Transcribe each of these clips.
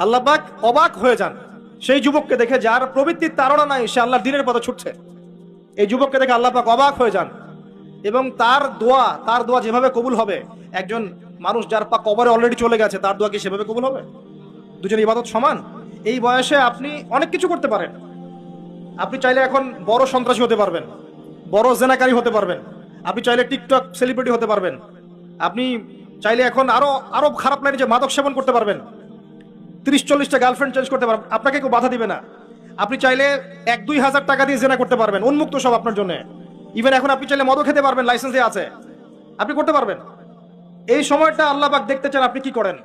আল্লাহ পাক অবাক হয়ে যান সেই যুবককে দেখে, যার প্রবৃত্তির তাড়না নাই, সে আল্লাহর দ্বীনের পথে ছুটছে। এই যুবককে দেখে আল্লাহ পাক অবাক হয়ে যান, এবং তার দোয়া যেভাবে কবুল হবে, একজন মানুষ যার পা কবরে অলরেডি চলে গেছে, তার দোয়া কি সেভাবে কবুল হবে? দুজন ইবাদত সমান। এই বয়সে আপনি অনেক কিছু করতে পারেন। আপনি চাইলে এখন বড় সন্ত্রাসী হতে পারবেন, বড় জেনাকারী হতে পারবেন, আপনি চাইলে টিকটক সেলিব্রিটি হতে পারবেন, আপনি চাইলে এখন আরো আরো খারাপ লাইনে যে মাদক সেবন করতে পারবেন, 30-40টা গার্লফ্রেন্ড চেঞ্জ করতে পারবেন, আপনাকে কেউ বাধা দিবে না। আপনি চাইলে 1-2 হাজার টাকা দিয়ে জেনা করতে পারবেন, উন্মুক্ত সব আপনার জন্য। ইভেন এখন আপনি চাইলে মদও খেতে পারবেন, লাইসেন্সে আছে, আপনি করতে পারবেন। এই সময়টা আল্লাহ পাক দেখতে চান আপনি কি করেন।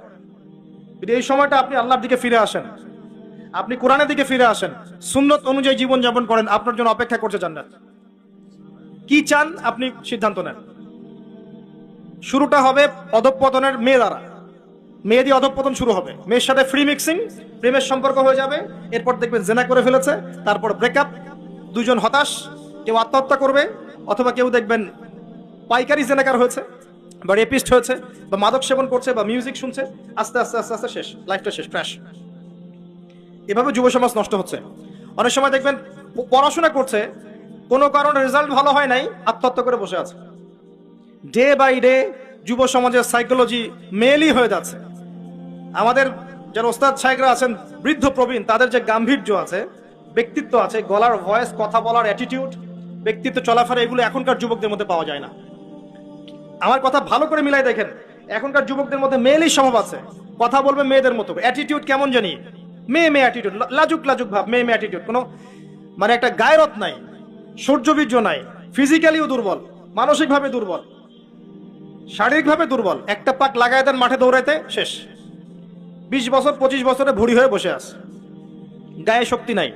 এই সময়টা আপনি আল্লাহর দিকে ফিরে আসেন, আপনি কোরআনের দিকে ফিরে আসেন, সুন্নত অনুযায়ী জীবন যাপন করেন, আপনার জন্য অপেক্ষা করছে জান্নাত। কি চান আপনি সিদ্ধান্ত নেন। শুরুটা হবে অধঃপতনের মেয়ে দ্বারা, মেয়ে দিয়ে অধঃপতন শুরু হবে, মেয়ের সাথে ফ্রি মিক্সিং, প্রেমের সম্পর্ক হয়ে যাবে, এরপর দেখবেন জেনা করে ফেলেছে, তারপর ব্রেকআপ, দুজন হতাশ, কেউ আত্মহত্যা করবে, অথবা কেউ দেখবেন পাইকারি জেনাকার হয়েছে, বা রেপিস্ট হয়েছে, বা মাদক সেবন করছে, বা মিউজিক শুনছে, আস্তে আস্তে আস্তে আস্তে শেষ, লাইফটা শেষ, ক্র্যাশ। এভাবে যুব সমাজ নষ্ট হচ্ছে। অনেক সময় দেখবেন পড়াশোনা করছে, কোনো কারণে রেজাল্ট ভালো হয় নাই, আত্মহত্যা করে বসে আছে। ডে বাই ডে যুব সমাজের সাইকোলজি মেলই হয়ে যাচ্ছে। আমাদের যারা ওস্তাদ শাইখরা আছেন, বৃদ্ধ প্রবীণ, তাদের যে গাম্ভীর্য আছে, ব্যক্তিত্ব আছে, গলার ভয়েস, কথা বলার অ্যাটিটিউড, ব্যক্তিত্ব, চলাফেরা, এগুলো এখনকার যুবকদের মধ্যে পাওয়া যায় না। আমার কথা ভালো করে মিলাই দেখেন, এখনকার যুবকদের মধ্যে মেয়েলই স্বভাব আছে, কথা বলবে মেয়েদের মতো, অ্যাটিটিউড কেমন জানি, মেয়ে মেয়ে অ্যাটিটিউড, লাজুক লাজুক ভাব, মেয়ে মেয়ে অ্যাটিটিউড, কোনো মানে একটা গায়রত নাই, সৌর্যবীর্য নাই, ফিজিক্যালিও দুর্বল, মানসিকভাবে দুর্বল, শারীরিকভাবে দুর্বল। একটা পাক লাগায় দেন মাঠে দৌড়াইতে, শেষ। 20 বছর 25 বছরে ভুড়ি হয়ে বসে আছে, গায়ে শক্তি নাই।